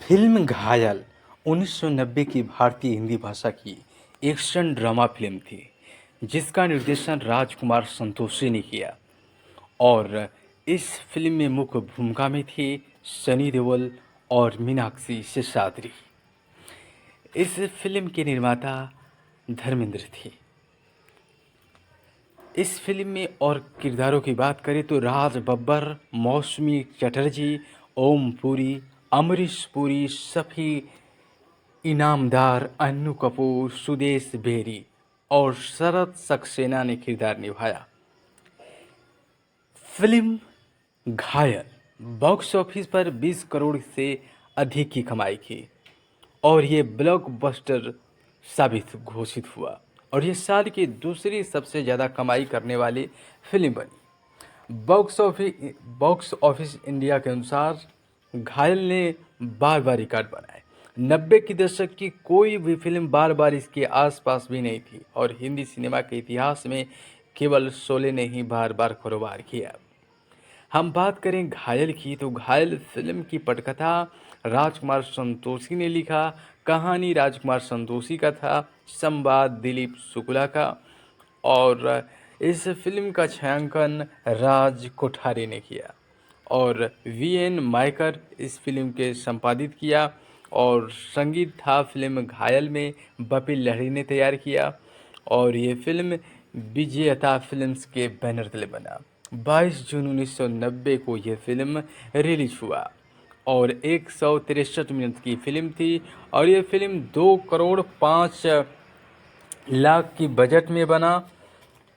Film घायल 1990 की भारतीय हिंदी भाषा की एक्शन ड्रामा फिल्म थी जिसका निर्देशन राजकुमार संतोषी ने किया। और इस फिल्म में मुख्य भूमिका में थे सनी देओल और मीनाक्षी शेषाद्री। इस फिल्म के निर्माता धर्मेंद्र थे। इस फिल्म में और किरदारों की बात करें तो राज बब्बर, मौसमी चटर्जी, ओम पुरी, अमरीश पुरी, शफी इनामदार, अन्नू कपूर, सुदेश बेरी और शरद सक्सेना ने किरदार निभाया। फिल्म घायल बॉक्स ऑफिस पर 20 करोड़ से अधिक की कमाई की और ये ब्लॉकबस्टर साबित घोषित हुआ और ये साल की दूसरी सबसे ज़्यादा कमाई करने वाली फिल्म बनी। बॉक्स ऑफिस इंडिया के अनुसार घायल ने बार बार रिकॉर्ड बनाए। 90 के दशक की कोई भी फिल्म बार बार इसके आसपास भी नहीं थी और हिंदी सिनेमा के इतिहास में केवल शोले ने ही बार बार कारोबार किया। हम बात करें घायल की तो घायल फिल्म की पटकथा राजकुमार संतोषी ने लिखा। कहानी राजकुमार संतोषी का था, संवाद दिलीप शुक्ला का और इस फिल्म का छायांकन राज कोठारी ने किया और वीएन मायकर इस फिल्म के संपादित किया और संगीत था फिल्म घायल में बपी लहरी ने तैयार किया और ये फिल्म विजेता फिल्म्स के बैनर तले बना। 22 जून 1990 को यह फिल्म रिलीज हुआ और 163 मिनट की फिल्म थी और ये फिल्म 2 करोड़ 5 लाख की बजट में बना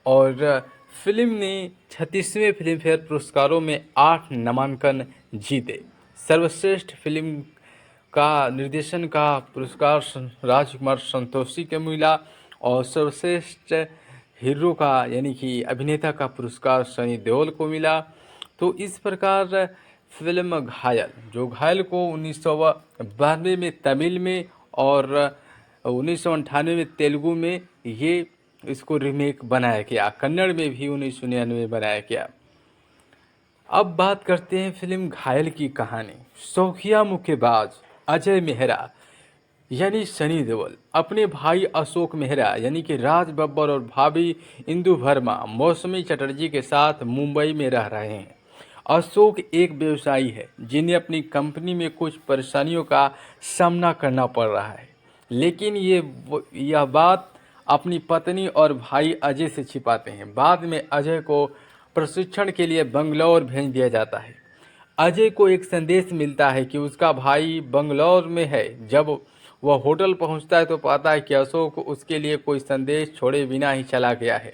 और फिल्म ने 36वें फिल्म फेयर पुरस्कारों में 8 नामांकन जीते। सर्वश्रेष्ठ फिल्म का निर्देशन का पुरस्कार राजकुमार संतोषी को मिला और सर्वश्रेष्ठ हीरो का यानी कि अभिनेता का पुरस्कार सनी देओल को मिला। तो इस प्रकार फिल्म घायल को 1992 में तमिल में और 1998 में तेलुगु में ये इसको रीमेक बनाया गया, कन्नड़ में भी 1999 में बनाया गया। अब बात करते हैं फिल्म घायल की कहानी। शौकिया मुक्केबाज अजय मेहरा यानी सनी देओल अपने भाई अशोक मेहरा यानी कि राज बब्बर और भाभी इंदु वर्मा मौसमी चटर्जी के साथ मुंबई में रह रहे हैं। अशोक एक व्यवसायी है जिन्हें अपनी कंपनी में कुछ परेशानियों का सामना करना पड़ रहा है, लेकिन यह बात अपनी पत्नी और भाई अजय से छिपाते हैं। बाद में अजय को प्रशिक्षण के लिए बंगलौर भेज दिया जाता है। अजय को एक संदेश मिलता है कि उसका भाई बंगलौर में है। जब वह होटल पहुंचता है तो पाता है कि अशोक उसके लिए कोई संदेश छोड़े बिना ही चला गया है।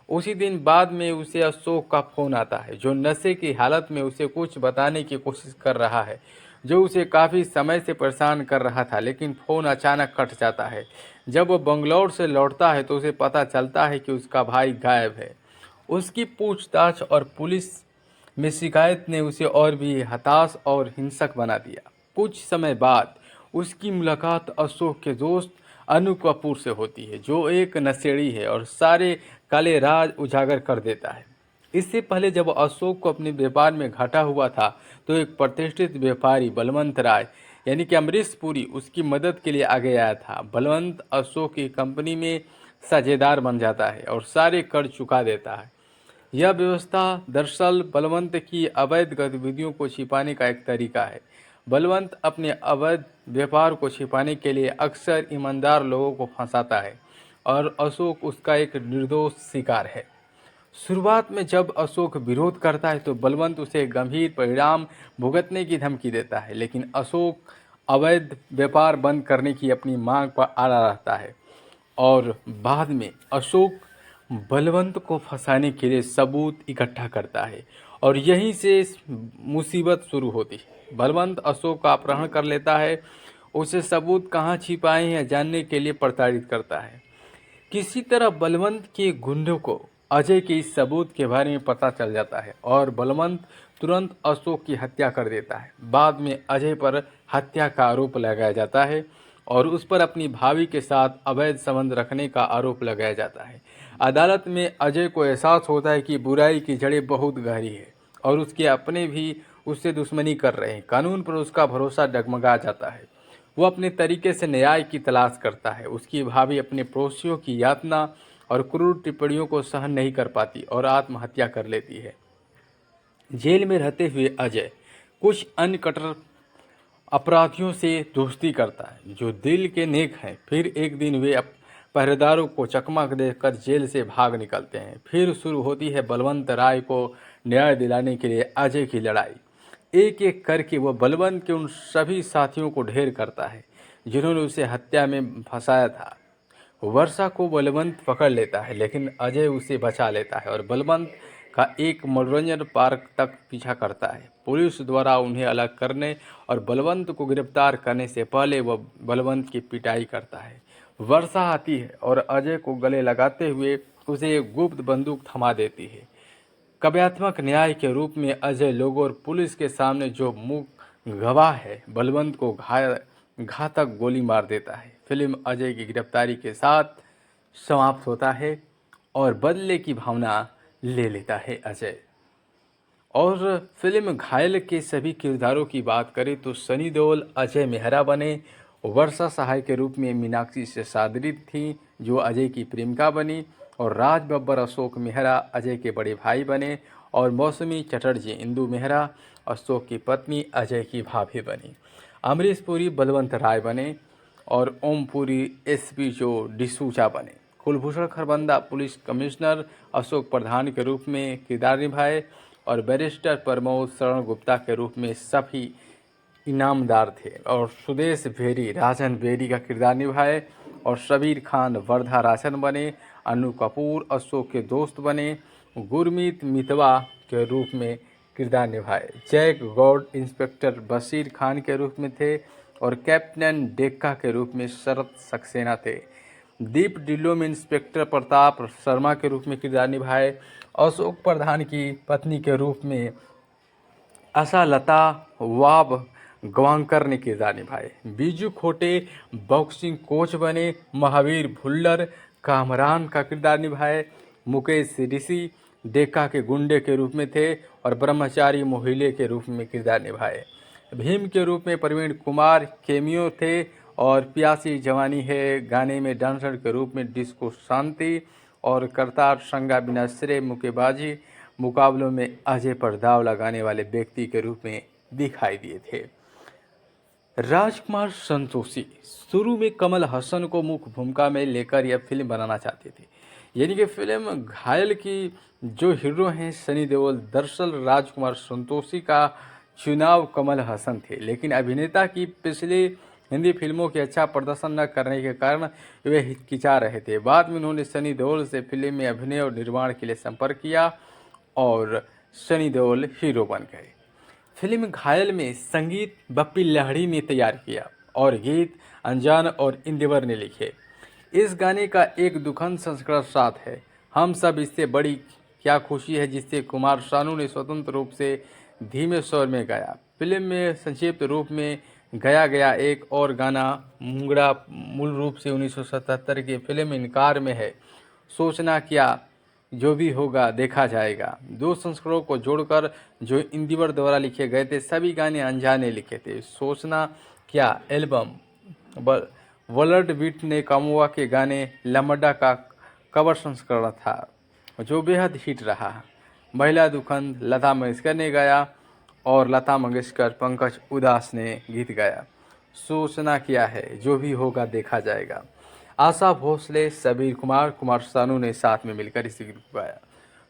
उसी दिन बाद में उसे अशोक का फ़ोन आता है जो नशे की हालत में उसे कुछ बताने की कोशिश कर रहा है जो उसे काफ़ी समय से परेशान कर रहा था, लेकिन फ़ोन अचानक कट जाता है। जब वह बंगलौर से लौटता है तो उसे पता चलता है कि उसका भाई गायब है। उसकी पूछताछ और पुलिस में शिकायत ने उसे और भी हताश और हिंसक बना दिया। कुछ समय बाद उसकी मुलाकात अशोक के दोस्त अनु कपूर से होती है जो एक नशेड़ी है और सारे काले राज उजागर कर देता है। इससे पहले जब अशोक को अपने व्यापार में घाटा हुआ था तो एक प्रतिष्ठित व्यापारी बलवंत राय यानी कि अमरीश पुरी उसकी मदद के लिए आगे आया था। बलवंत अशोक की कंपनी में साझेदार बन जाता है और सारे कर चुका देता है। यह व्यवस्था दरअसल बलवंत की अवैध गतिविधियों को छिपाने का एक तरीका है। बलवंत अपने अवैध व्यापार को छिपाने के लिए अक्सर ईमानदार लोगों को फंसाता है और अशोक उसका एक निर्दोष शिकार है। शुरुआत में जब अशोक विरोध करता है तो बलवंत उसे गंभीर परिणाम भुगतने की धमकी देता है, लेकिन अशोक अवैध व्यापार बंद करने की अपनी मांग पर अड़ा रहता है और बाद में अशोक बलवंत को फंसाने के लिए सबूत इकट्ठा करता है और यहीं से मुसीबत शुरू होती है। बलवंत अशोक का अपहरण कर लेता है, उसे सबूत कहाँ छिपाए हैं जानने के लिए प्रताड़ित करता है। किसी तरह बलवंत के गुंडों को अजय के इस सबूत के बारे में पता चल जाता है और बलवंत तुरंत अशोक की हत्या कर देता है। बाद में अजय पर हत्या का आरोप लगाया जाता है और उस पर अपनी भाभी के साथ अवैध संबंध रखने का आरोप लगाया जाता है। अदालत में अजय को एहसास होता है कि बुराई की जड़ें बहुत गहरी है और उसके अपने भी उससे दुश्मनी कर रहे हैं। कानून पर उसका भरोसा डगमगा जाता है। वो अपने तरीके से न्याय की तलाश करता है। उसकी भाभी अपने पड़ोसियों की यातना और क्रूर टिप्पणियों को सहन नहीं कर पाती और आत्महत्या कर लेती है। जेल में रहते हुए अजय कुछ अन्य कट्टर अपराधियों से दोस्ती करता है जो दिल के नेक हैं। फिर एक दिन वे पहरेदारों को चकमा देकर जेल से भाग निकलते हैं। फिर शुरू होती है बलवंत राय को न्याय दिलाने के लिए अजय की लड़ाई। एक एक करके वह बलवंत के उन सभी साथियों को ढेर करता है जिन्होंने उसे हत्या में फंसाया था। वर्षा को बलवंत पकड़ लेता है लेकिन अजय उसे बचा लेता है और बलवंत का एक मनोरंजन पार्क तक पीछा करता है। पुलिस द्वारा उन्हें अलग करने और बलवंत को गिरफ्तार करने से पहले वह बलवंत की पिटाई करता है। वर्षा आती है और अजय को गले लगाते हुए उसे एक गुप्त बंदूक थमा देती है। काव्यात्मक न्याय के रूप में अजय लोगों और पुलिस के सामने जो मूक गवाह है बलवंत को घातक गोली मार देता है। फिल्म अजय की गिरफ्तारी के साथ समाप्त होता है और बदले की भावना ले लेता है अजय। और फिल्म घायल के सभी किरदारों की बात करें तो सनी देओल अजय मेहरा बने, वर्षा सहाय के रूप में मीनाक्षी शेषाद्री थी जो अजय की प्रेमिका बनी, और राज बब्बर अशोक मेहरा अजय के बड़े भाई बने, और मौसमी चटर्जी इंदु मेहरा अशोक की पत्नी अजय की भाभी बनी। अमरीश पुरी बलवंत राय बने और ओम पुरी एसपी जो डिसूजा बने। कुलभूषण खरबंदा पुलिस कमिश्नर अशोक प्रधान के रूप में किरदार निभाए और बैरिस्टर प्रमोद शरण गुप्ता के रूप में सभी इनामदार थे, और सुदेश बेरी राजन बेरी का किरदार निभाए, और शबीर खान वर्धा राजन बने, अनु कपूर अशोक के दोस्त बने, गुरमीत मितवा के रूप में किरदार निभाए, जैक गौड इंस्पेक्टर बशीर खान के रूप में थे और कैप्टन डेक्का के रूप में शरद सक्सेना थे। दीप डिल्लो में इंस्पेक्टर प्रताप शर्मा के रूप में किरदार निभाए। अशोक प्रधान की पत्नी के रूप में आशा लता वाब गवांकर ने किरदार निभाए। बीजू खोटे बॉक्सिंग कोच बने, महावीर भुल्लर कामरान का किरदार निभाए, मुकेश ऋषि डेक्का के गुंडे के रूप में थे और ब्रह्मचारी मोहिले के रूप में किरदार निभाए। भीम के रूप में प्रवीण कुमार केमियो थे और प्यासी जवानी है गाने में डांसर के रूप में डिस्को शांति और करतार संगा बिना श्रेय मुक्केबाजी मुकाबलों में अजय पर दाव लगाने वाले व्यक्ति के रूप में दिखाई दिए थे। राजकुमार संतोषी शुरू में कमल हसन को मुख्य भूमिका में लेकर यह फिल्म बनाना चाहते थे, यानी कि फिल्म घायल की जो हीरो हैं सनी देओल, दरअसल राजकुमार संतोषी का चुनाव कमल हसन थे, लेकिन अभिनेता की पिछली हिंदी फिल्मों के अच्छा प्रदर्शन न करने के कारण वे हिचकिचा रहे थे। बाद में उन्होंने सनी देओल से फिल्म में अभिनय और निर्माण के लिए संपर्क किया और सनी देओल हीरो बन गए। फिल्म घायल में संगीत बप्पी लहड़ी ने तैयार किया और गीत अनजान और इंदिवर ने लिखे। इस गाने का एक दुखद संस्करण साथ है, हम सब इससे बड़ी क्या खुशी है, जिससे कुमार शानू ने स्वतंत्र रूप से धीमे स्वर में गाया। फिल्म में संक्षिप्त रूप में गाया गया एक और गाना मुंगड़ा मूल रूप से 1977 की फिल्म इनकार में है, सोचना क्या जो भी होगा देखा जाएगा। दो संस्करणों को जोड़कर जो इंदिवर द्वारा लिखे गए थे, सभी गाने अनजान ने लिखे थे। सोचना क्या एल्बम वर्ल्ड बीट ने कामुआ के गाने लमडा का कवर संस्करण था जो बेहद हिट रहा। महिला दुखंद लता मंगेशकर ने गाया और लता मंगेशकर पंकज उदास ने गीत गाया। सोचना क्या है जो भी होगा देखा जाएगा, आशा भोसले सबीर कुमार कुमार सानू ने साथ में मिलकर इस गीत को गाया।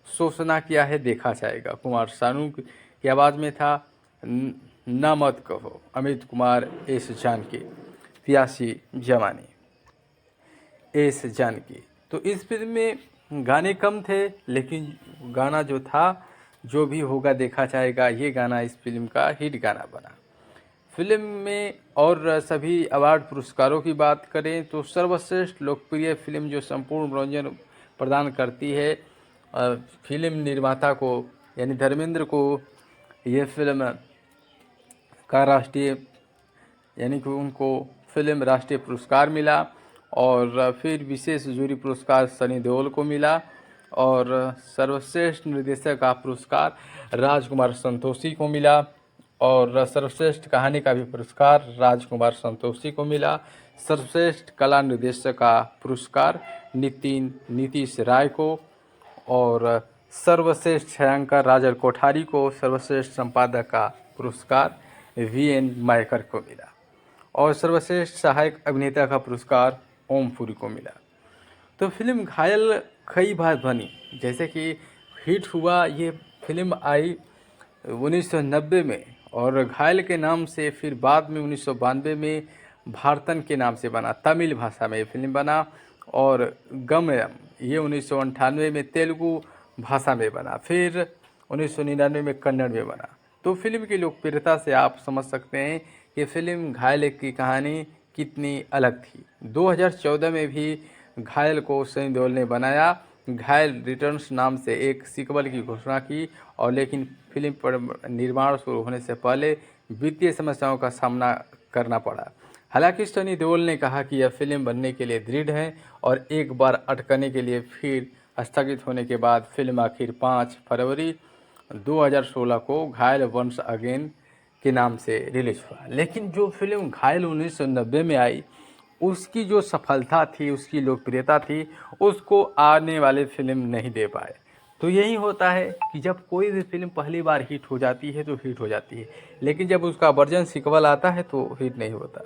सोचना क्या है देखा जाएगा कुमार सानू की आवाज़ में था, ना मत कहो अमित कुमार एस जानकी, प्यासी जवानी एस जानकी। तो इस फिल्म में गाने कम थे लेकिन गाना जो था जो भी होगा देखा जाएगा, ये गाना इस फिल्म का हिट गाना बना। फिल्म में और सभी अवार्ड पुरस्कारों की बात करें तो सर्वश्रेष्ठ लोकप्रिय फिल्म जो संपूर्ण मनोरंजन प्रदान करती है, फिल्म निर्माता को यानी धर्मेंद्र को ये फिल्म का राष्ट्रीय यानी कि उनको फिल्म राष्ट्रीय पुरस्कार मिला, और फिर विशेष जूरी पुरस्कार सनी देओल को मिला, और सर्वश्रेष्ठ निर्देशक का पुरस्कार राजकुमार संतोषी को मिला, और सर्वश्रेष्ठ कहानी का भी पुरस्कार राजकुमार संतोषी को मिला। सर्वश्रेष्ठ कला निर्देशक का पुरस्कार नीतीश राय को, और सर्वश्रेष्ठ छायांकन राजन कोठारी को, सर्वश्रेष्ठ संपादक का पुरस्कार VN मायकर को मिला, और सर्वश्रेष्ठ सहायक अभिनेता का पुरस्कार ओम पुरी को मिला। तो फिल्म घायल कई बार बनी, जैसे कि हिट हुआ, ये फिल्म आई 1990 में, और घायल के नाम से फिर बाद में 1992 में भारतन के नाम से बना, तमिल भाषा में ये फिल्म बना, और गमयम ये 1998 में तेलुगु भाषा में बना, फिर 1999 में कन्नड़ में बना। तो फिल्म की लोकप्रियता से आप समझ सकते हैं कि फिल्म घायल की कहानी कितनी अलग थी। 2014 में भी घायल को सनी देओल ने बनाया, घायल रिटर्न्स नाम से एक सीक्वल की घोषणा की, और लेकिन फिल्म पर निर्माण शुरू होने से पहले वित्तीय समस्याओं का सामना करना पड़ा। हालांकि सनी देओल ने कहा कि यह फिल्म बनने के लिए दृढ़ है, और एक बार अटकने के लिए फिर स्थगित होने के बाद फिल्म आखिर 5 फरवरी 2016 को घायल वंस अगेन के नाम से रिलीज हुआ। लेकिन जो फिल्म घायल 1990 में आई, उसकी जो सफलता थी, उसकी लोकप्रियता थी, उसको आने वाले फिल्म नहीं दे पाए। तो यही होता है कि जब कोई भी फिल्म पहली बार हिट हो जाती है तो हिट हो जाती है, लेकिन जब उसका वर्जन सीक्वल आता है तो हिट नहीं होता।